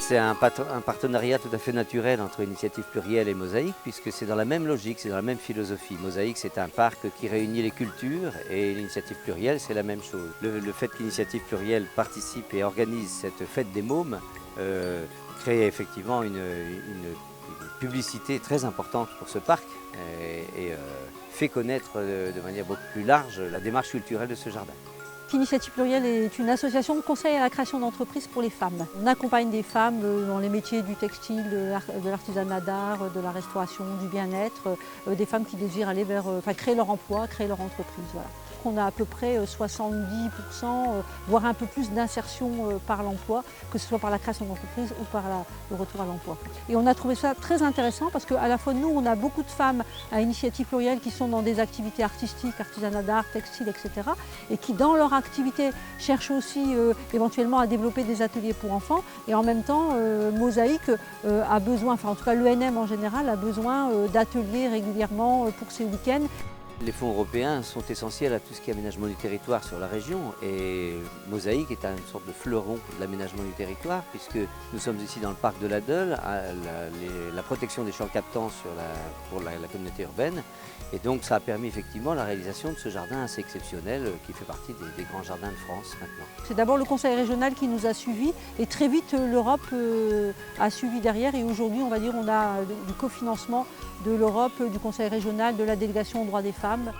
C'est un partenariat tout à fait naturel entre Initiative Plurielle et Mosaïque, puisque c'est dans la même logique, c'est dans la même philosophie. Mosaïque, c'est un parc qui réunit les cultures, et l'Initiative Plurielle, c'est la même chose. Le fait qu'Initiative Plurielle participe et organise cette fête des mômes crée effectivement une publicité très importante pour ce parc et fait connaître de manière beaucoup plus large la démarche culturelle de ce jardin. Initiative Plurielle est une association de conseil à la création d'entreprises pour les femmes. On accompagne des femmes dans les métiers du textile, de l'artisanat d'art, de la restauration, du bien-être, des femmes qui désirent aller vers, créer leur emploi, créer leur entreprise. Voilà. On a à peu près 70%, voire un peu plus d'insertion par l'emploi, que ce soit par la création d'entreprise ou par le retour à l'emploi. Et on a trouvé ça très intéressant parce qu'à la fois nous, on a beaucoup de femmes à Initiative Plurielle qui sont dans des activités artistiques, artisanat d'art, textile, etc. et qui dans leur activité cherchent aussi éventuellement à développer des ateliers pour enfants. Et en même temps, Mosaïque a besoin, enfin en tout cas l'ENM en général, a besoin d'ateliers régulièrement pour ses week-ends. Les fonds européens sont essentiels à tout ce qui est aménagement du territoire sur la région et Mosaïque est une sorte de fleuron de l'aménagement du territoire puisque nous sommes ici dans le parc de la Deule, à la protection des champs captants pour la communauté urbaine et donc ça a permis effectivement la réalisation de ce jardin assez exceptionnel qui fait partie des grands jardins de France maintenant. C'est d'abord le conseil régional qui nous a suivis et très vite l'Europe a suivi derrière et aujourd'hui on va dire on a du cofinancement de l'Europe, du conseil régional, de la délégation aux droits des femmes.